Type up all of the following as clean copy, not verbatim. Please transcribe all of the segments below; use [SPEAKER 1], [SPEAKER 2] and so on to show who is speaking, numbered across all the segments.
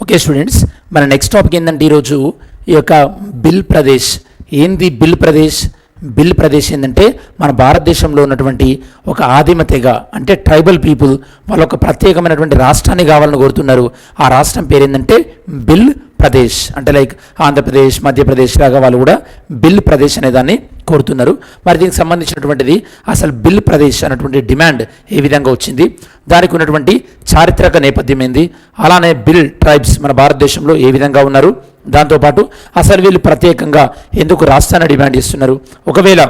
[SPEAKER 1] Okay students, మన next topic ఏంటంటే ఈరోజు ఈ యొక్క బిల్ ప్రదేశ్. ఏంది బిల్ ప్రదేశ్? బిల్ ప్రదేశ్ ఏంటంటే మన భారతదేశంలో ఉన్నటువంటి ఒక ఆదిమ తెగ అంటే ట్రైబల్ పీపుల్ వాళ్ళు ఒక ప్రత్యేకమైనటువంటి రాష్ట్రాన్ని కావాలని కోరుతున్నారు. ఆ రాష్ట్రం పేరు ఏంటంటే బిల్ ప్రదేశ్. అంటే లైక్ ఆంధ్రప్రదేశ్, మధ్యప్రదేశ్ లాగా వాళ్ళు కూడా బిల్ ప్రదేశ్ అనే దాన్ని కోరుతున్నారు. మరి దీనికి సంబంధించినటువంటిది అసలు బిల్ ప్రదేశ్ అనేటువంటి డిమాండ్ ఏ విధంగా వచ్చింది, దానికి ఉన్నటువంటి చారిత్రక నేపథ్యం ఏంది, అలానే బిల్ ట్రైబ్స్ మన భారతదేశంలో ఏ విధంగా ఉన్నారు, దాంతోపాటు అసలు వీళ్ళు ప్రత్యేకంగా ఎందుకు రాష్ట్రాన్ని డిమాండ్ చేస్తున్నారు, ఒకవేళ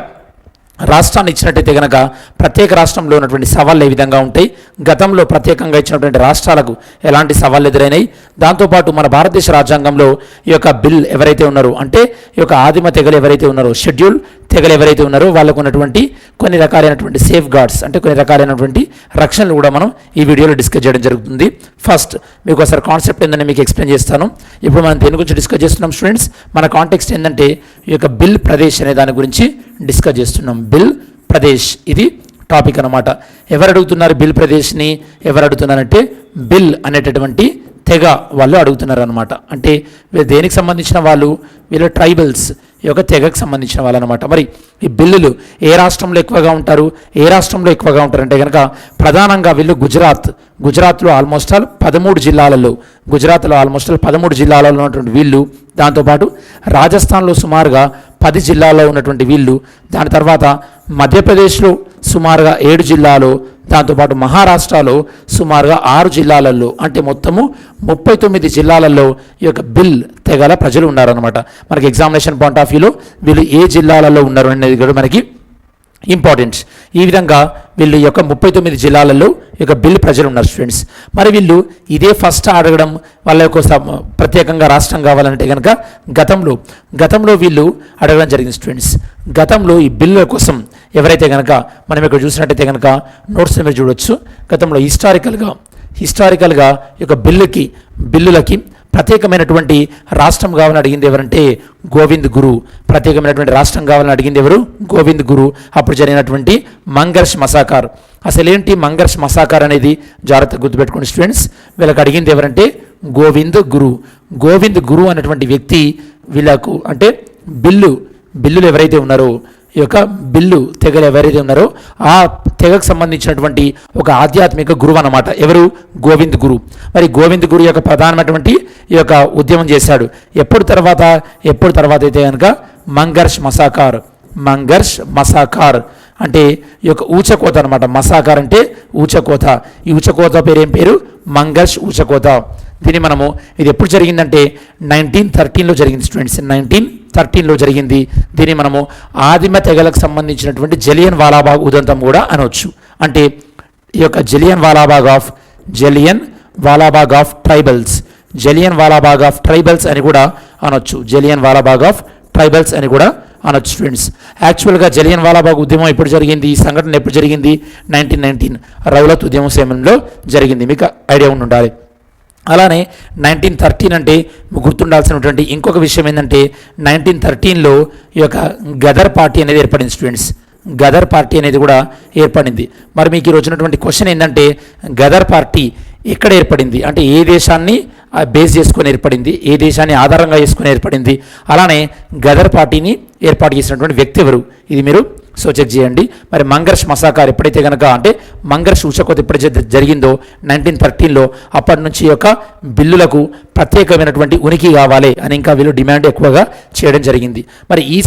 [SPEAKER 1] రాష్ట్రాన్ని ఇచ్చినట్టయితే కనుక ప్రత్యేక రాష్ట్రంలో ఉన్నటువంటి సవాళ్ళు ఏ విధంగా ఉంటాయి, గతంలో ప్రత్యేకంగా ఇచ్చినటువంటి రాష్ట్రాలకు ఎలాంటి సవాళ్ళు ఎదురైనాయి, దాంతోపాటు మన భారతదేశ రాజ్యాంగంలో ఈ యొక్క బిల్ ఎవరైతే ఉన్నారో అంటే ఈ యొక్క ఆదిమ తెగలు ఎవరైతే ఉన్నారో, షెడ్యూల్ తెగలు ఎవరైతే ఉన్నారో వాళ్ళకు ఉన్నటువంటి కొన్ని రకాలైనటువంటి సేఫ్ గార్డ్స్ అంటే కొన్ని రకాలైనటువంటి రక్షణలు కూడా మనం ఈ వీడియోలో డిస్కస్ చేయడం జరుగుతుంది. ఫస్ట్ మీకు ఒకసారి కాన్సెప్ట్ ఏంటంటే మీకు ఎక్స్ప్లెయిన్ చేస్తాను. ఇప్పుడు మనం దేని గురించి డిస్కస్ చేస్తున్నాం స్టూడెంట్స్? మన కాంటెక్స్ట్ ఏంటంటే ఈ యొక్క బిల్ ప్రదేశ్ అనే దాని గురించి డిస్కస్ చేస్తున్నాం. బిల్ ప్రదేశ్ ఇది టాపిక్ అనమాట. ఎవరు అడుగుతున్నారు బిల్ ప్రదేశ్ని? ఎవరు అడుగుతున్నారంటే బిల్ అనేటటువంటి తెగ వాళ్ళు అడుగుతున్నారు అనమాట. అంటే వీళ్ళు దేనికి సంబంధించిన వాళ్ళు? వీళ్ళు ట్రైబల్స్ ఈ యొక్క తెగకు సంబంధించిన వాళ్ళు అనమాట. మరి ఈ బిల్లులు ఏ రాష్ట్రంలో ఎక్కువగా ఉంటారు, ఏ రాష్ట్రంలో ఎక్కువగా ఉంటారంటే కనుక ప్రధానంగా వీళ్ళు గుజరాత్లో ఆల్మోస్ట్ ఆల్ 13 జిల్లాలలో, గుజరాత్లో ఆల్మోస్ట్ ఆల్ 13 జిల్లాలలో ఉన్నటువంటి వీళ్ళు, దాంతోపాటు రాజస్థాన్లో సుమారుగా 10 జిల్లాల్లో ఉన్నటువంటి వీళ్ళు, దాని తర్వాత మధ్యప్రదేశ్లో సుమారుగా 7 జిల్లాలో, దాంతోపాటు మహారాష్ట్రలో సుమారుగా 6 జిల్లాలలో, అంటే మొత్తము 39 జిల్లాలలో ఈ యొక్క బిల్ తెగల ప్రజలు ఉన్నారనమాట. మనకి ఎగ్జామినేషన్ పాయింట్ ఆఫ్ వ్యూలో వీళ్ళు ఏ జిల్లాలలో ఉన్నారు అనేది కూడా మనకి ఇంపార్టెంట్. ఈ విధంగా వీళ్ళు ఈ యొక్క 39 జిల్లాలలో ఈ యొక్క బిల్ ప్రజలు ఉన్నారు స్టూడెంట్స్. మరి వీళ్ళు ఇదే ఫస్ట్ అడగడం వాళ్ళ యొక్క ప్రత్యేకంగా రాష్ట్రం కావాలంటే కనుక గతంలో వీళ్ళు అడగడం జరిగింది స్టూడెంట్స్. గతంలో ఈ బిల్లుల కోసం ఎవరైతే కనుక మనం ఇక్కడ చూసినట్టయితే కనుక నోట్స్ మీరు చూడొచ్చు. గతంలో హిస్టారికల్గా ఈ యొక్క బిల్లులకి ప్రత్యేకమైనటువంటి రాష్ట్రం కావాలని అడిగింది ఎవరంటే గోవింద్ గురు. ప్రత్యేకమైనటువంటి రాష్ట్రం కావాలని అడిగింది ఎవరు? గోవింద్ గురు. అప్పుడు జరిగినటువంటి మంగర్ష్ మసాకార్. అసలేంటి మంగర్ష్ మసాకార్ అనేది జాగ్రత్తగా గుర్తుపెట్టుకోండి స్టూడెంట్స్. వీళ్ళకి అడిగింది ఎవరంటే గోవింద్ గురు అనేటువంటి వ్యక్తి వీళ్ళకు అంటే బిల్లులు ఎవరైతే ఉన్నారో ఈ యొక్క బిల్లు తెగలు ఎవరైతే ఉన్నారో ఆ తెగకు సంబంధించినటువంటి ఒక ఆధ్యాత్మిక గురువు అన్నమాట. ఎవరు? గోవింద్ గురు. మరి గోవింద్ గురు యొక్క ప్రధానమైనటువంటి ఈ యొక్క ఉద్యమం చేశాడు. ఎప్పుడు తర్వాత అయితే కనుక మంగర్ష్ మసాకార్ అంటే ఈ యొక్క ఊచకోత అనమాట. మసాకార్ అంటే ఊచకోత. ఈ ఊచకోత పేరు ఏం పేరు? మంగర్ష్ ఊచకోత. దీన్ని మనము ఇది ఎప్పుడు జరిగిందంటే 1913లో జరిగింది స్టూడెంట్స్. 1913లో జరిగింది. దీన్ని మనము ఆదిమ తెగలకు సంబంధించినటువంటి జలియన్ వాలాబాగ్ ఉదంతం కూడా అనవచ్చు. అంటే ఈ యొక్క జలియన్ వాలాబాగ్ ఆఫ్ ట్రైబల్స్ అని కూడా అనొచ్చు. జలియన్ వాలాబాగ్ ఆఫ్ ట్రైబల్స్ అని కూడా అనొచ్చు స్టూడెంట్స్. యాక్చువల్గా జలియన్ వాలాబాగ్ ఉద్యమం ఎప్పుడు జరిగింది? ఈ సంఘటన ఎప్పుడు జరిగింది? 1919 రౌలత్ ఉద్యమం సమయంలో జరిగింది. మీకు ఐడియా ఉండాలి. అలానే 1913 అంటే గుర్తుండాల్సినటువంటి ఇంకొక విషయం ఏంటంటే 1913లో ఈ యొక్క గదర్ పార్టీ అనేది ఏర్పడింది స్టూడెంట్స్. గదర్ పార్టీ అనేది కూడా ఏర్పడింది. మరి మీకు ఈరోజు వచ్చినటువంటి క్వశ్చన్ ఏంటంటే గదర్ పార్టీ ఎక్కడ ఏర్పడింది అంటే ఏ దేశాన్ని బేస్ చేసుకొని ఏర్పడింది, ఏ దేశాన్ని ఆధారంగా చేసుకొని ఏర్పడింది, అలానే గదర్ పార్టీని ఏర్పాటు చేసినటువంటి వ్యక్తి ఎవరు? ఇది మీరు చెక్ చేయండి. మరి మంగర్ష్ మసాకార్ ఎప్పుడైతే కనుక అంటే మంగర్ష్ ఊచకోత ఎప్పుడైతే జరిగిందో 1913లో అప్పటి నుంచి యొక్క బిల్లులకు ప్రత్యేకమైనటువంటి ఉనికి కావాలి అని ఇంకా వీళ్ళు డిమాండ్ ఎక్కువగా చేయడం జరిగింది. మరి ఈ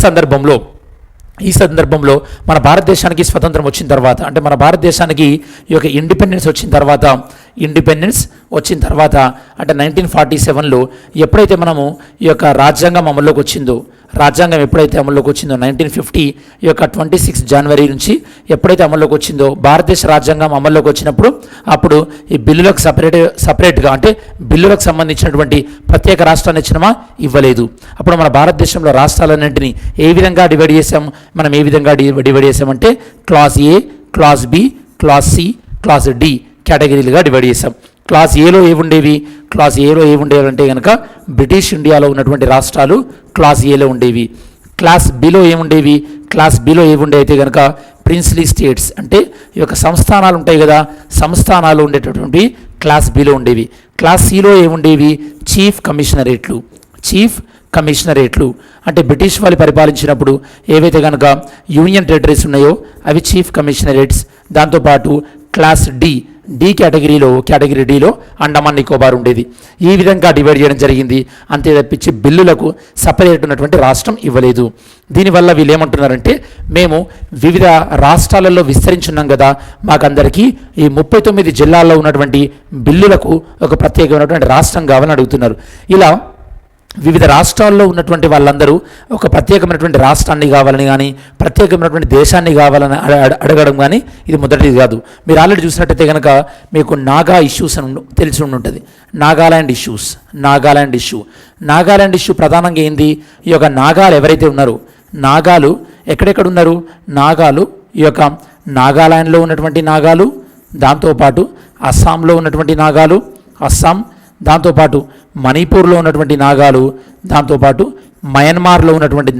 [SPEAKER 1] సందర్భంలో మన భారతదేశానికి స్వతంత్రం వచ్చిన తర్వాత అంటే మన భారతదేశానికి ఈ యొక్క ఇండిపెండెన్స్ వచ్చిన తర్వాత అంటే 1947లో ఎప్పుడైతే మనము ఈ యొక్క రాజ్యాంగం అమల్లోకి వచ్చిందో 1950 ఈ యొక్క 26 జనవరి నుంచి ఎప్పుడైతే అమల్లోకి వచ్చిందో భారతదేశ రాజ్యాంగం అమల్లోకి వచ్చినప్పుడు అప్పుడు ఈ బిల్లులకు సపరేట్గా అంటే బిల్లులకు సంబంధించినటువంటి ప్రత్యేక రాష్ట్రాన్ని ఇచ్చినమా? ఇవ్వలేదు. అప్పుడు మన భారతదేశంలో రాష్ట్రాలన్నింటినీ ఏ విధంగా డివైడ్ చేసాం? మనం ఏ విధంగా డివైడ్ చేసామంటే class A, class B, class C, class D కేటగిరీలుగా డివైడ్ చేసాం. క్లాస్ ఏలో ఏముండేవి అంటే కనుక బ్రిటిష్ ఇండియాలో ఉన్నటువంటి రాష్ట్రాలు క్లాస్ ఏలో ఉండేవి. క్లాస్ బిలో ఏముండేవి అయితే కనుక ప్రిన్స్లీ స్టేట్స్ అంటే ఈ యొక్క సంస్థానాలు ఉంటాయి కదా, సంస్థానాలు ఉండేటటువంటి క్లాస్ బిలో ఉండేవి. క్లాస్ సిలో ఏముండేవి? చీఫ్ కమిషనరేట్లు అంటే బ్రిటిష్ వాళ్ళు పరిపాలించినప్పుడు ఏవైతే కనుక యూనియన్ టెరిటరీస్ ఉన్నాయో అవి చీఫ్ కమిషనరేట్స్. దాంతోపాటు క్లాస్ డి కేటగిరీ డిలో అండమాన్ నికోబార్ ఉండేది. ఈ విధంగా డివైడ్ చేయడం జరిగింది. అంతే తప్పించి బిల్లులకు సపరేట్ ఉన్నటువంటి రాష్ట్రం ఇవ్వలేదు. దీనివల్ల వీళ్ళు ఏమంటున్నారంటే, మేము వివిధ రాష్ట్రాలలో విస్తరించున్నాం కదా, మాకందరికీ ఈ 39 జిల్లాల్లో ఉన్నటువంటి బిల్లులకు ఒక ప్రత్యేకమైనటువంటి రాష్ట్రం కావాలని అడుగుతున్నారు. ఇలా వివిధ రాష్ట్రాల్లో ఉన్నటువంటి వాళ్ళందరూ ఒక ప్రత్యేకమైనటువంటి రాష్ట్రాన్ని కావాలని కానీ ప్రత్యేకమైనటువంటి దేశాన్ని కావాలని అడగడం కానీ ఇది మొదటిది కాదు. మీరు ఆల్రెడీ చూసినట్టయితే కనుక మీకు నాగా ఇష్యూస్ అని తెలిసి ఉంటుంది. నాగాలాండ్ ఇష్యూ ప్రధానంగా ఏంది? ఈ యొక్క నాగాలు ఎవరైతే ఉన్నారో, నాగాలు ఎక్కడెక్కడ ఉన్నారు? నాగాలు ఈ యొక్క నాగాలాండ్లో ఉన్నటువంటి నాగాలు, దాంతోపాటు అస్సాంలో ఉన్నటువంటి నాగాలు, దాంతోపాటు మణిపూర్లో ఉన్నటువంటి నాగాలు, దాంతోపాటు మయన్మార్లో ఉన్నటువంటి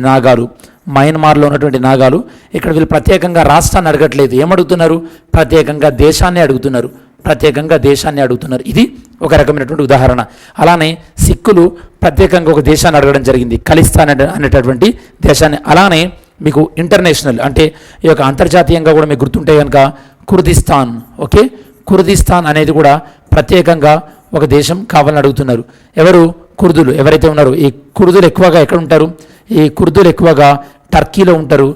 [SPEAKER 1] నాగాలు. ఇక్కడ వీళ్ళు ప్రత్యేకంగా రాష్ట్రాన్ని అడగట్లేదు. ఏమడుగుతున్నారు? ప్రత్యేకంగా దేశాన్ని అడుగుతున్నారు. ఇది ఒక రకమైనటువంటి ఉదాహరణ. అలానే సిక్కులు ప్రత్యేకంగా ఒక దేశాన్ని అడగడం జరిగింది, ఖలిస్తాన్ అనేటటువంటి దేశాన్ని. అలానే మీకు ఇంటర్నేషనల్ అంటే ఈ యొక్క అంతర్జాతీయంగా కూడా మీకు గుర్తుంటే కనుక కుర్దిస్తాన్ అనేది కూడా ప్రత్యేకంగా ఒక దేశం కావాలని అడుగుతున్నారు. ఎవరు? కుర్దులు ఎవరైతే ఉన్నారో, ఈ కుర్దులు ఎక్కువగా ఎక్కడ ఉంటారు? ఈ కుర్దులు ఎక్కువగా టర్కీలో ఉంటారు,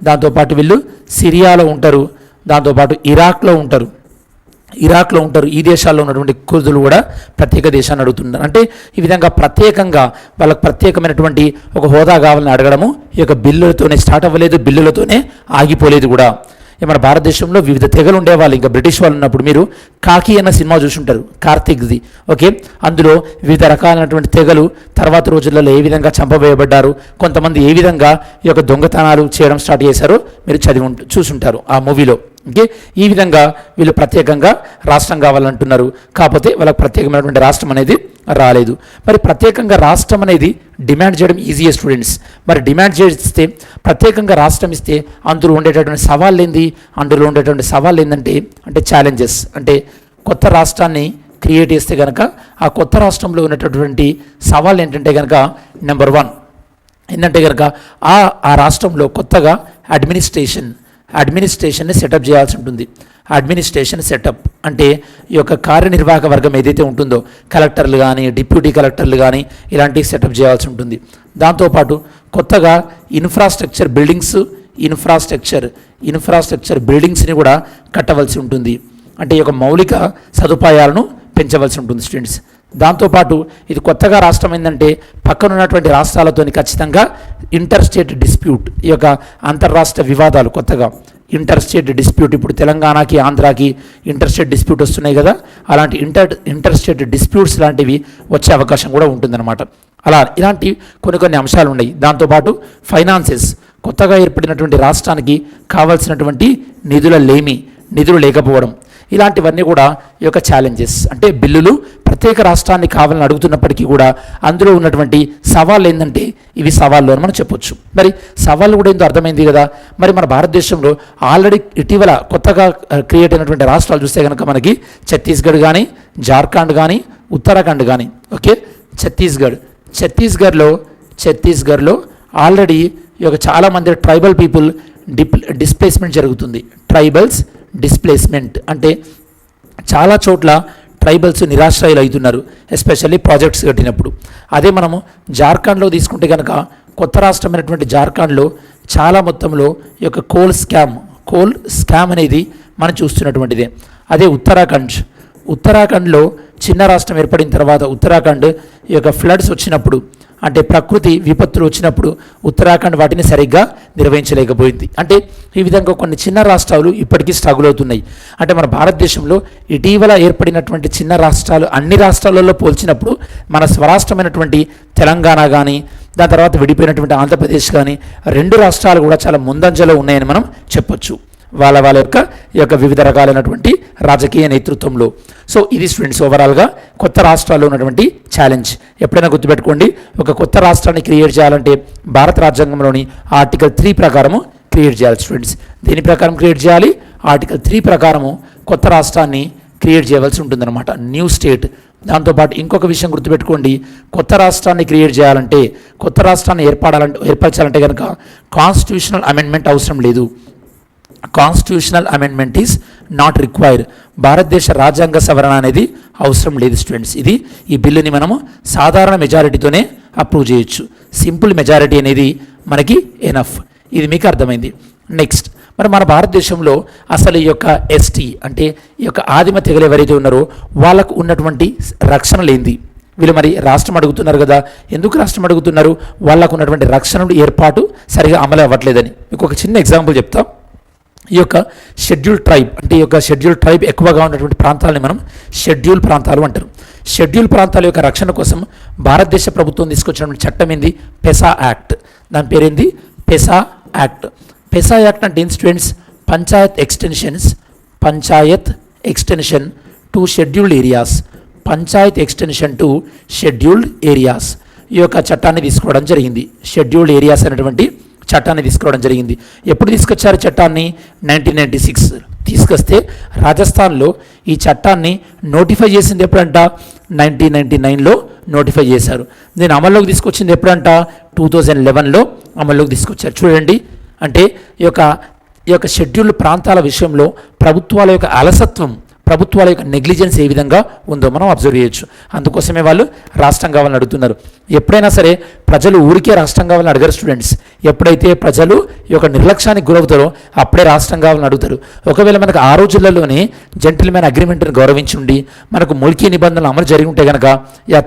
[SPEAKER 1] దాంతోపాటు వీళ్ళు సిరియాలో ఉంటారు, దాంతోపాటు ఇరాక్లో ఉంటారు. ఈ దేశాల్లో ఉన్నటువంటి కుర్దులు కూడా ప్రత్యేక దేశాన్ని అడుగుతున్నారు. అంటే ఈ విధంగా ప్రత్యేకంగా వాళ్ళకు ప్రత్యేకమైనటువంటి ఒక హోదా కావాలని అడగడము ఈ యొక్క బిల్లులతోనే స్టార్ట్ అవ్వలేదు, బిల్లులతోనే ఆగిపోలేదు కూడా. మన భారతదేశంలో వివిధ తెగలు ఉండేవాళ్ళు. ఇంకా బ్రిటిష్ వాళ్ళు ఉన్నప్పుడు మీరు కాకి అన్న సినిమా చూసుంటారు, కార్తిక్ది. ఓకే, అందులో వివిధ రకాలైనటువంటి తెగలు తర్వాత రోజులలో ఏ విధంగా చంపవేయబడ్డారు, కొంతమంది ఏ విధంగా ఈ యొక్క దొంగతనాలు చేయడం స్టార్ట్ చేశారో మీరు చూసుంటారు ఆ మూవీలో. ఓకే, ఈ విధంగా వీళ్ళు ప్రత్యేకంగా రాష్ట్రం కావాలంటున్నారు. కాకపోతే వాళ్ళకి ప్రత్యేకమైనటువంటి రాష్ట్రం అనేది రాలేదు. మరి ప్రత్యేకంగా రాష్ట్రం అనేది డిమాండ్ చేయడం ఈజీయే స్టూడెంట్స్. మరి డిమాండ్ చేస్తే ప్రత్యేకంగా రాష్ట్రం ఇస్తే అందులో ఉండేటటువంటి సవాళ్ళు ఏంటంటే ఛాలెంజెస్. అంటే కొత్త రాష్ట్రాన్ని క్రియేట్ చేస్తే కనుక ఆ కొత్త రాష్ట్రంలో ఉన్నటువంటి సవాళ్ళు ఏంటంటే కనుక నెంబర్ 1 ఏంటంటే కనుక ఆ రాష్ట్రంలో కొత్తగా అడ్మినిస్ట్రేషన్ని సెటప్ చేయాల్సి ఉంటుంది. అడ్మినిస్ట్రేషన్ సెటప్ అంటే ఈ యొక్క కార్యనిర్వాహక వర్గం ఏదైతే ఉంటుందో, కలెక్టర్లు కానీ డిప్యూటీ కలెక్టర్లు కానీ ఇలాంటివి సెటప్ చేయాల్సి ఉంటుంది. దాంతోపాటు కొత్తగా ఇన్ఫ్రాస్ట్రక్చర్ బిల్డింగ్స్ని కూడా కట్టవలసి ఉంటుంది. అంటే ఈ యొక్క మౌలిక సదుపాయాలను పెంచవలసి ఉంటుంది స్టూడెంట్స్. దాంతోపాటు ఇది కొత్తగా రాష్ట్రం ఏంటంటే పక్కన ఉన్నటువంటి రాష్ట్రాలతో ఖచ్చితంగా ఇంటర్స్టేట్ డిస్ప్యూట్, ఈ యొక్క అంతర్రాష్ట్ర వివాదాలు, కొత్తగా ఇంటర్స్టేట్ డిస్ప్యూట్, ఇప్పుడు తెలంగాణకి ఆంధ్రాకి ఇంటర్స్టేట్ డిస్ప్యూట్ వస్తున్నాయి కదా, అలాంటి ఇంటర్స్టేట్ డిస్ప్యూట్స్ లాంటివి వచ్చే అవకాశం కూడా ఉంటుందన్నమాట. ఇలాంటి కొన్ని అంశాలు ఉన్నాయి. దాంతోపాటు ఫైనాన్సెస్, కొత్తగా ఏర్పడినటువంటి రాష్ట్రానికి కావాల్సినటువంటి నిధులు లేకపోవడం, ఇలాంటివన్నీ కూడా ఈ యొక్క ఛాలెంజెస్. అంటే బిల్లులు ప్రత్యేక రాష్ట్రాన్ని కావాలని అడుగుతున్నప్పటికీ కూడా అందులో ఉన్నటువంటి సవాళ్ళు ఏంటంటే ఇవి సవాళ్ళు అని మనం చెప్పొచ్చు. మరి సవాళ్ళు కూడా ఏందో అర్థమైంది కదా. మరి మన భారతదేశంలో ఆల్రెడీ ఇటీవల కొత్తగా క్రియేట్ అయినటువంటి రాష్ట్రాలు చూస్తే కనుక మనకి ఛత్తీస్గఢ్ కానీ, జార్ఖండ్ కానీ, ఉత్తరాఖండ్ కానీ. ఓకే, ఛత్తీస్గఢ్లో ఆల్రెడీ ఈ యొక్క చాలామంది ట్రైబల్ పీపుల్ డిస్ప్లేస్మెంట్ జరుగుతుంది. డిస్ప్లేస్మెంట్ అంటే చాలా చోట్ల ట్రైబల్స్ నిరాశ్రయులు అవుతున్నారు, ఎస్పెషల్లీ ప్రాజెక్ట్స్ కట్టినప్పుడు. అదే మనము జార్ఖండ్లో తీసుకుంటే కనుక కొత్త రాష్ట్రమైనటువంటి జార్ఖండ్లో చాలా మొత్తంలో ఈ యొక్క కోల్ స్కామ్ అనేది మనం చూస్తున్నటువంటిదే. అదే ఉత్తరాఖండ్లో చిన్న రాష్ట్రం ఏర్పడిన తర్వాత ఉత్తరాఖండ్ ఈ యొక్క ఫ్లడ్స్ వచ్చినప్పుడు, అంటే ప్రకృతి విపత్తులు వచ్చినప్పుడు ఉత్తరాఖండ్ వాటిని సరిగ్గా నిర్వహించలేకపోయింది. అంటే ఈ విధంగా కొన్ని చిన్న రాష్ట్రాలు ఇప్పటికీ స్ట్రగుల్ అవుతున్నాయి. అంటే మన భారతదేశంలో ఇటీవల ఏర్పడినటువంటి చిన్న రాష్ట్రాలు అన్ని రాష్ట్రాలలో పోల్చినప్పుడు మన స్వరాష్ట్రమైనటువంటి తెలంగాణ కానీ, దాని తర్వాత విడిపోయినటువంటి ఆంధ్రప్రదేశ్ కానీ, 2 రాష్ట్రాలు కూడా చాలా ముందంజలో ఉన్నాయని మనం చెప్పొచ్చు వాళ్ళ యొక్క వివిధ రకాలైనటువంటి రాజకీయ నేతృత్వంలో. సో ఇది స్టూడెంట్స్ ఓవరాల్గా కొత్త రాష్ట్రాల్లో ఉన్నటువంటి ఛాలెంజ్. ఎప్పుడైనా గుర్తుపెట్టుకోండి, ఒక కొత్త రాష్ట్రాన్ని క్రియేట్ చేయాలంటే భారత రాజ్యాంగంలోని ఆర్టికల్ 3 ప్రకారము క్రియేట్ చేయాలి స్టూడెంట్స్. దీని ప్రకారం క్రియేట్ చేయాలి, ఆర్టికల్ 3 ప్రకారము కొత్త రాష్ట్రాన్ని క్రియేట్ చేయవలసి ఉంటుందన్నమాట, న్యూ స్టేట్. దాంతోపాటు ఇంకొక విషయం గుర్తుపెట్టుకోండి, కొత్త రాష్ట్రాన్ని క్రియేట్ చేయాలంటే, కొత్త రాష్ట్రాన్ని ఏర్పరచాలంటే కనుక కాన్స్టిట్యూషనల్ అమెండ్మెంట్ అవసరం లేదు. Constitutional amendment is not required. భారతదేశ రాజ్యాంగ సవరణ అనేది అవసరం లేదు స్టూడెంట్స్. ఈ బిల్లుని మనము సాధారణ మెజారిటీతోనే అప్రూవ్ చేయొచ్చు. సింపుల్ మెజారిటీ అనేది మనకి ఎనఫ్. ఇది మీకు అర్థమైంది. నెక్స్ట్, మరి మన భారతదేశంలో అసలు ఈ యొక్క ఎస్టీ అంటే ఈ యొక్క ఆదిమ తెగలు ఎవరైతే ఉన్నారో వాళ్ళకు ఉన్నటువంటి రక్షణలు ఏంది? వీళ్ళు మరి రాష్ట్రం అడుగుతున్నారు కదా, ఎందుకు రాష్ట్రం అడుగుతున్నారు? వాళ్ళకు ఉన్నటువంటి రక్షణలు ఏర్పాటు సరిగా అమలు అవ్వట్లేదని. మీకు ఒక చిన్న ఎగ్జాంపుల్ చెప్తా. ఈ యొక్క షెడ్యూల్ ట్రైబ్ అంటే ఈ యొక్క షెడ్యూల్ ట్రైబ్ ఎక్కువగా ఉన్నటువంటి ప్రాంతాలని మనం షెడ్యూల్ ప్రాంతాలు అంటారు. షెడ్యూల్ ప్రాంతాల యొక్క రక్షణ కోసం భారతదేశ ప్రభుత్వం తీసుకొచ్చినటువంటి చట్టం ఏంది? పెసా యాక్ట్. దాని పేరేంది? పెసా యాక్ట్. పెసా యాక్ట్ అంటే students Panchayat extension to scheduled areas. Panchayat extension to scheduled areas ఈ యొక్క చట్టాన్ని తీసుకోవడం జరిగింది. షెడ్యూల్డ్ ఏరియాస్ అనేటువంటి చట్టాన్ని తీసుకురావడం జరిగింది. ఎప్పుడు తీసుకొచ్చారు చట్టాన్ని? 1996 తీసుకొస్తే రాజస్థాన్లో ఈ చట్టాన్ని నోటిఫై చేసింది ఎప్పుడంట? 1999లో నోటిఫై చేశారు. దీన్ని అమల్లోకి తీసుకొచ్చింది ఎప్పుడంట? 2011లో అమల్లోకి తీసుకొచ్చారు. చూడండి, అంటే ఈ యొక్క షెడ్యూల్డ్ ప్రాంతాల విషయంలో ప్రభుత్వాల యొక్క అలసత్వం, ప్రభుత్వాల యొక్క నెగ్లిజెన్స్ ఏ విధంగా ఉందో మనం అబ్జర్వ్ చేయొచ్చు. అందుకోసమే వాళ్ళు రాష్ట్రం కావాలని అడుగుతున్నారు. ఎప్పుడైనా సరే ప్రజలు ఊరికే రాష్ట్రం కావాలని అడగరు స్టూడెంట్స్. ఎప్పుడైతే ప్రజలు ఈ యొక్క నిర్లక్ష్యానికి గురవుతారో అప్పుడే రాష్ట్రం కావాలని అడుగుతారు. ఒకవేళ మనకు ఆ రోజులలోనే జెంటిల్మెన్ అగ్రిమెంట్ని గౌరవించి ఉండి మనకు మూలికీ నిబంధనలు అమలు జరిగి ఉంటే కనుక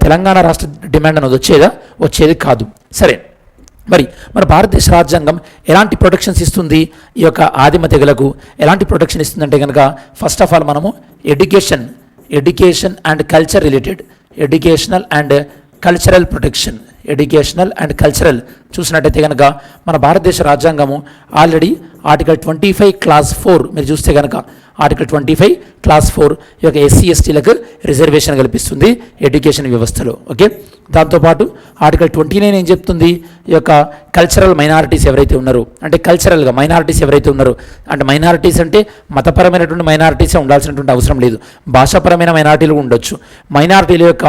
[SPEAKER 1] తెలంగాణ రాష్ట్ర డిమాండ్ అనేది వచ్చేది కాదు. సరే, మరి మన భారతదేశ రాజ్యాంగం ఎలాంటి ప్రొటెక్షన్స్ ఇస్తుంది? ఈ యొక్క ఆదిమ తెగలకు ఎలాంటి ప్రొటెక్షన్ ఇస్తుందంటే కనుక ఫస్ట్ ఆఫ్ ఆల్ మనము education and culture related, educational and cultural protection, educational and cultural చూసినట్టయితే కనుక మన భారతదేశ రాజ్యాంగము ఆల్రెడీ ఆర్టికల్ 25 క్లాస్ 4 మీరు చూస్తే కనుక ఆర్టికల్ 25 క్లాస్ 4 ఈ యొక్క ఎస్సీ ఎస్టీలకు రిజర్వేషన్ కల్పిస్తుంది ఎడ్యుకేషన్ వ్యవస్థలో. ఓకే, దాంతోపాటు ఆర్టికల్ 29 ఏం చెప్తుంది? ఈ యొక్క కల్చరల్ మైనారిటీస్ ఎవరైతే ఉన్నారో, అంటే కల్చరల్గా మైనారిటీస్ ఎవరైతే ఉన్నారో, అంటే మైనారిటీస్ అంటే మతపరమైనటువంటి మైనారిటీసే ఉండాల్సినటువంటి అవసరం లేదు, భాషాపరమైన మైనారిటీలు ఉండొచ్చు. మైనారిటీల యొక్క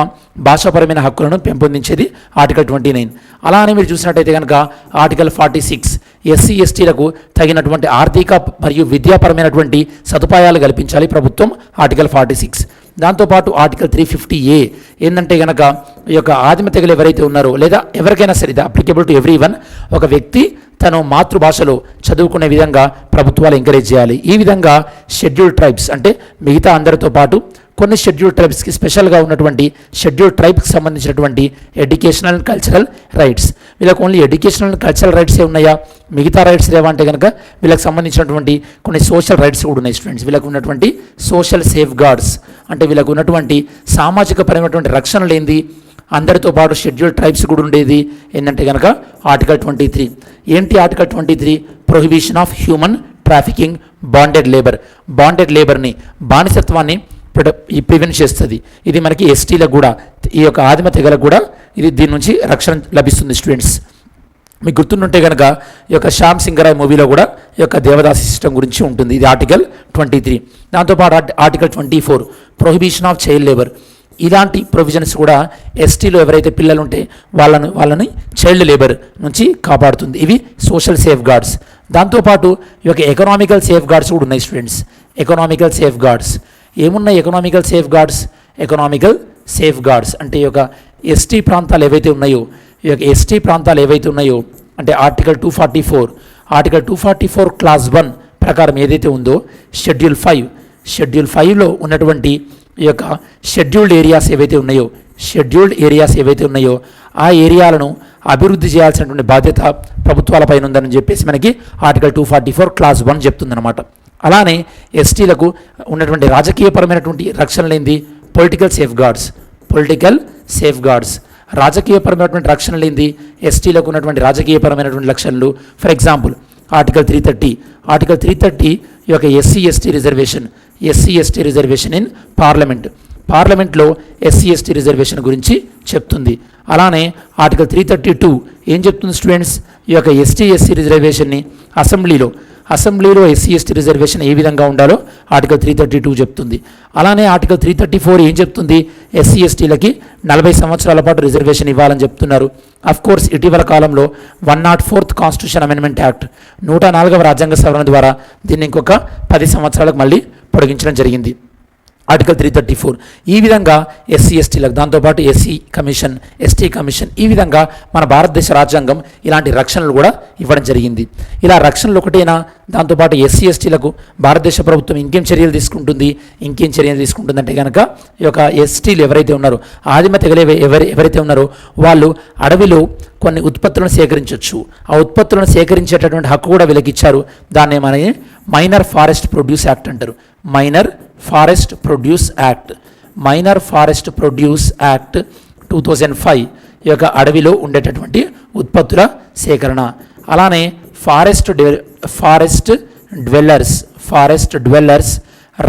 [SPEAKER 1] భాషాపరమైన హక్కులను పెంపొందించేది ఆర్టికల్ 29. అలానే మీరు చూసినట్టయితే కనుక ఆర్టికల్ 46 ఎస్సీ ఎస్టీలకు తగినటువంటి ఆర్థిక మరియు విద్యాపరమైనటువంటి సదుపాయాలు కల్పించాలి ప్రభుత్వం, ఆర్టికల్ 46. దాంతోపాటు ఆర్టికల్ 350A ఏంటంటే కనుక ఈ యొక్క ఆదిమ తెగలు ఎవరైతే ఉన్నారో లేదా ఎవరికైనా సరే ఇది అప్లికేబుల్ టు ఎవ్రీవన్, ఒక వ్యక్తి తను మాతృభాషలో చదువుకునే విధంగా ప్రభుత్వాలు ఎంకరేజ్ చేయాలి. ఈ విధంగా షెడ్యూల్ ట్రైబ్స్ అంటే మిగతా అందరితో పాటు కొన్ని షెడ్యూల్ ట్రైబ్స్కి స్పెషల్గా ఉన్నటువంటి షెడ్యూల్ ట్రైబ్స్కి సంబంధించినటువంటి ఎడ్యుకేషనల్ అండ్ కల్చరల్ రైట్స్. వీళ్ళకి ఓన్లీ ఎడ్యుకేషనల్ అండ్ కల్చరల్ రైట్సే ఉన్నాయా? మిగతా రైట్స్ ఏమంటే కనుక వీళ్ళకి సంబంధించినటువంటి కొన్ని సోషల్ రైట్స్ కూడా ఉన్నాయి స్టూడెంట్స్. వీళ్ళకు ఉన్నటువంటి సోషల్ సేఫ్ గార్డ్స్ అంటే వీళ్ళకు ఉన్నటువంటి సామాజిక పరమైనటువంటి రక్షణలు ఏంది? అందరితో పాటు షెడ్యూల్ ట్రైబ్స్ కూడా ఉండేది ఏంటంటే కనుక ఆర్టికల్ 23. ఏంటి article 23? Prohibition of human trafficking, bonded లేబర్ని, బానిసత్వాన్ని ప్రివెంట్ చేస్తుంది. ఇది మనకి ఎస్టీలకు కూడా, ఈ యొక్క ఆదిమ తెగలకు కూడా దీని నుంచి రక్షణ లభిస్తుంది స్టూడెంట్స్. మీకు గుర్తుంటే కనుక ఈ యొక్క శ్యామ్ సింగరాయ్ మూవీలో కూడా ఈ యొక్క దేవదాసి సిస్టమ్ గురించి ఉంటుంది. ఇది ఆర్టికల్ 23. దాంతోపాటు article 24 prohibition of child labour. ఇలాంటి ప్రొవిజన్స్ కూడా ఎస్టీలో ఎవరైతే పిల్లలు ఉంటే వాళ్ళని చైల్డ్ లేబర్ నుంచి కాపాడుతుంది. ఇవి సోషల్ సేఫ్ గార్డ్స్. దాంతోపాటు ఈ యొక్క ఎకనామికల్ సేఫ్ గార్డ్స్ కూడా ఉన్నాయి స్టూడెంట్స్. ఎకనామికల్ సేఫ్ గార్డ్స్ ఏమున్నాయి? ఎకనామికల్ సేఫ్ గార్డ్స్ అంటే ఈ యొక్క ఎస్టీ ప్రాంతాలు ఏవైతే ఉన్నాయో అంటే ఆర్టికల్ 244 క్లాస్ 1 ప్రకారం ఏదైతే ఉందో షెడ్యూల్ 5లో ఉన్నటువంటి ఈ యొక్క షెడ్యూల్డ్ ఏరియాస్ ఏవైతే ఉన్నాయో ఆ ఏరియాలను అభివృద్ధి చేయాల్సినటువంటి బాధ్యత ప్రభుత్వాలపైన ఉందని చెప్పేసి మనకి ఆర్టికల్ 244 క్లాస్ 1 చెప్తుందన్నమాట. అలానే ఎస్టీలకు ఉన్నటువంటి రాజకీయపరమైనటువంటి రక్షణలేంది? Political safe guards. రాజకీయపరమైనటువంటి రక్షణలేంది? ఎస్టీలకు ఉన్నటువంటి రాజకీయపరమైనటువంటి రక్షణలు. ఫర్ ఎగ్జాంపుల్ ఆర్టికల్ 330 ఈ యొక్క ఎస్సీ ఎస్టీ రిజర్వేషన్ ఇన్ పార్లమెంట్లో ఎస్సీ ఎస్టీ రిజర్వేషన్ గురించి చెప్తుంది. అలానే ఆర్టికల్ 332 ఏం చెప్తుంది స్టూడెంట్స్? ఈ యొక్క ఎస్టీ ఎస్సీ రిజర్వేషన్ని అసెంబ్లీలో ఎస్సీ ఎస్టీ రిజర్వేషన్ ఏ విధంగా ఉండాలో ఆర్టికల్ 332 చెప్తుంది. అలానే ఆర్టికల్ 334 ఏం చెప్తుంది? ఎస్సీ ఎస్టీలకి 40 సంవత్సరాల పాటు రిజర్వేషన్ ఇవ్వాలని చెప్తున్నారు. అఫ్ కోర్స్ ఇటీవల కాలంలో 104th కాన్స్టిట్యూషన్ అమెండ్మెంట్ యాక్ట్ 104వ రాజ్యాంగ సవరణ ద్వారా దీన్ని ఇంకొక 10 సంవత్సరాలకు మళ్ళీ పొడిగించడం జరిగింది. ఆర్టికల్ 334 ఈ విధంగా ఎస్సీ ఎస్టీలకు, దాంతోపాటు ఎస్సీ కమిషన్, ఎస్టీ కమిషన్, ఈ విధంగా మన భారతదేశ రాజ్యాంగం ఇలాంటి రక్షణలు కూడా ఇవ్వడం జరిగింది. ఇలా రక్షణలు ఒకటేనా? దాంతోపాటు ఎస్సీ ఎస్టీలకు భారతదేశ ప్రభుత్వం ఇంకేం చర్యలు తీసుకుంటుందంటే కనుక ఈ యొక్క ఎస్టీలు ఎవరైతే ఉన్నారో, ఆదిమ తెగలే ఎవరైతే ఉన్నారో వాళ్ళు అడవిలో కొన్ని ఉత్పత్తులను సేకరించవచ్చు. ఆ ఉత్పత్తులను సేకరించేటటువంటి హక్కు కూడా వీళ్ళకి ఇచ్చారు. దాన్ని మన మైనర్ ఫారెస్ట్ ప్రొడ్యూస్ యాక్ట్ అంటారు. మైనర్ ఫారెస్ట్ ప్రొడ్యూస్ యాక్ట్ 2005 ఈ యొక్క అడవిలో ఉండేటటువంటి ఉత్పత్తుల సేకరణ. అలానే ఫారెస్ట్ డ్వెల్లర్స్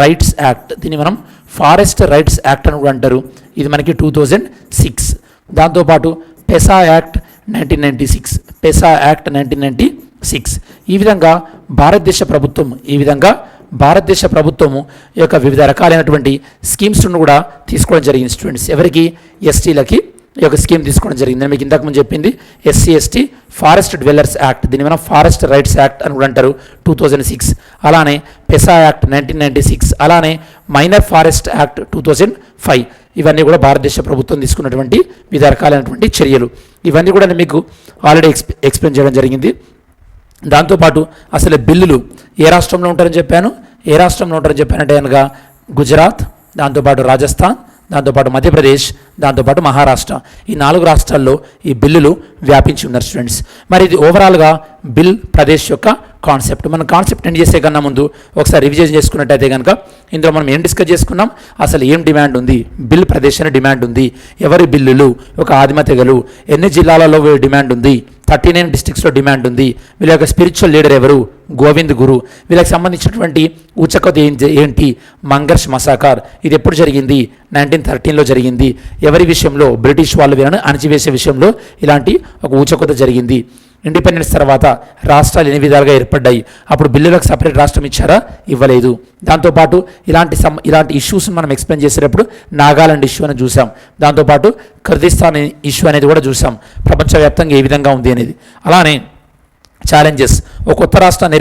[SPEAKER 1] రైట్స్ యాక్ట్, దీన్ని మనం ఫారెస్ట్ రైట్స్ యాక్ట్ అని కూడా అంటారు. ఇది మనకి 2006. దాంతోపాటు పెసా యాక్ట్ 1996. ఈ విధంగా భారతదేశ ప్రభుత్వము ఈ యొక్క వివిధ రకాలైనటువంటి స్కీమ్స్ను కూడా తీసుకోవడం జరిగింది. స్టూడెంట్స్ ఎవరికి? ఎస్టీలకి ఈ యొక్క స్కీమ్ తీసుకోవడం జరిగింది. నేను మీకు ఇంతకుముందు చెప్పింది SC ST forest dwellers act, దీన్ని మనం ఫారెస్ట్ రైట్స్ యాక్ట్ అని కూడా అంటారు, 2006. అలానే పెసా యాక్ట్ 1996, అలానే మైనర్ ఫారెస్ట్ యాక్ట్ 2005. ఇవన్నీ కూడా భారతదేశ ప్రభుత్వం తీసుకున్నటువంటి వివిధ రకాలైనటువంటి చర్యలు. ఇవన్నీ కూడా నేను మీకు ఆల్రెడీ ఎక్స్ప్లెయిన్ చేయడం జరిగింది. దాంతోపాటు అసలు బిల్లులు ఏ రాష్ట్రంలో ఉంటారని చెప్పాను అంటే కనుక గుజరాత్, దాంతోపాటు రాజస్థాన్, దాంతోపాటు మధ్యప్రదేశ్, దాంతోపాటు మహారాష్ట్ర, ఈ 4 రాష్ట్రాల్లో ఈ బిల్లులు వ్యాపించి ఉన్నారు స్టూడెంట్స్. మరి ఇది ఓవరాల్గా బిల్ ప్రదేశ్ యొక్క కాన్సెప్ట్. మనం కాన్సెప్ట్ ఎండ్ చేసే కన్నా ముందు ఒకసారి రివిజన్ చేసుకున్నట్టయితే కనుక ఇందులో మనం ఏం డిస్కస్ చేసుకున్నాం? అసలు ఏం డిమాండ్ ఉంది? బిల్ ప్రదేశ్ అనే డిమాండ్ ఉంది. ఎవరి బిల్లులు? ఒక ఆదిమ తెగలు. ఎన్ని జిల్లాలలో డిమాండ్ ఉంది? 39 డిస్ట్రిక్ట్స్లో డిమాండ్ ఉంది. వీళ్ళ యొక్క స్పిరిచువల్ లీడర్ ఎవరు? గోవింద్ గురు. వీళ్ళకి సంబంధించినటువంటి ఊచకత ఏంటి? మంగర్ష్ మసాకార్. ఇది ఎప్పుడు జరిగింది? 1913లో జరిగింది. ఎవరి విషయంలో? బ్రిటిష్ వాళ్ళు వీళ్ళను అణచివేసే విషయంలో ఇలాంటి ఒక ఊచకత జరిగింది. ఇండిపెండెన్స్ తర్వాత రాష్ట్రాలు ఎన్ని విధాలుగా ఏర్పడ్డాయి? అప్పుడు బిల్లులకు సపరేట్ రాష్ట్రం ఇచ్చారా? ఇవ్వలేదు. దాంతోపాటు ఇలాంటి ఇష్యూస్ని మనం ఎక్స్ప్లెయిన్ చేసేటప్పుడు నాగాలాండ్ ఇష్యూ అని చూసాం. దాంతోపాటు కిర్గిస్థాన్ ఇష్యూ అనేది కూడా చూసాం, ప్రపంచవ్యాప్తంగా ఏ విధంగా ఉంది అనేది. అలానే ఛాలెంజెస్, ఒక కొత్త రాష్ట్రాన్ని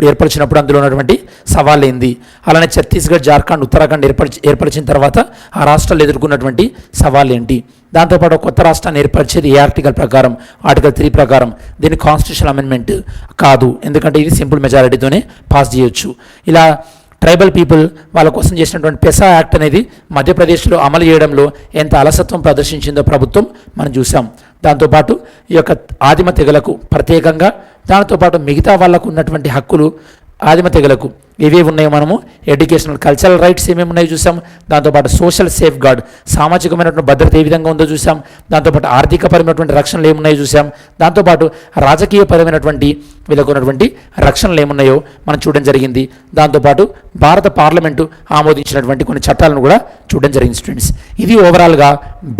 [SPEAKER 1] ఏర్పరిచినప్పుడు అందులో ఉన్నటువంటి సవాళ్ళు ఏంది? అలానే ఛత్తీస్గఢ్, జార్ఖండ్, ఉత్తరాఖండ్ ఏర్పరిచిన తర్వాత ఆ రాష్ట్రాలు ఎదుర్కొన్నటువంటి సవాళ్ళు ఏంటి? దాంతోపాటు ఒక కొత్త రాష్ట్రాన్ని ఏర్పరిచేది ఏ ఆర్టికల్ ప్రకారం? ఆర్టికల్ 3 ప్రకారం. దీన్ని కాన్స్టిట్యూషన్ అమెండ్మెంట్ కాదు, ఎందుకంటే ఇది సింపుల్ మెజారిటీతోనే పాస్ చేయొచ్చు. ఇలా ట్రైబల్ పీపుల్ వాళ్ళ కోసం చేసినటువంటి పెసా యాక్ట్ అనేది మధ్యప్రదేశ్లో అమలు చేయడంలో ఎంత అలసత్వం ప్రదర్శించిందో ప్రభుత్వం మనం చూసాం. దాంతోపాటు ఈ యొక్క ఆదిమ తెగలకు ప్రత్యేకంగా, దాంతోపాటు మిగతా వాళ్ళకు ఉన్నటువంటి హక్కులు ఆదిమ తెగలకు ఏవేవి ఉన్నాయో మనము ఎడ్యుకేషనల్, కల్చరల్ రైట్స్ ఏమేమి ఉన్నాయో చూసాం. దాంతోపాటు సోషల్ సేఫ్ గార్డ్, సామాజికమైనటువంటి భద్రత ఏ విధంగా ఉందో చూసాం. దాంతోపాటు ఆర్థికపరమైనటువంటి రక్షణలు ఏమున్నాయో చూసాం. దాంతోపాటు రాజకీయపరమైనటువంటి వీళ్ళకు ఉన్నటువంటి రక్షణలు ఏమున్నాయో మనం చూడడం జరిగింది. దాంతోపాటు భారత పార్లమెంటు ఆమోదించినటువంటి కొన్ని చట్టాలను కూడా చూడడం జరిగింది స్టూడెంట్స్. ఇది ఓవరాల్గా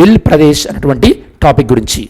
[SPEAKER 1] బిల్ ప్రదేశ్ అనేటువంటి టాపిక్ గురించి.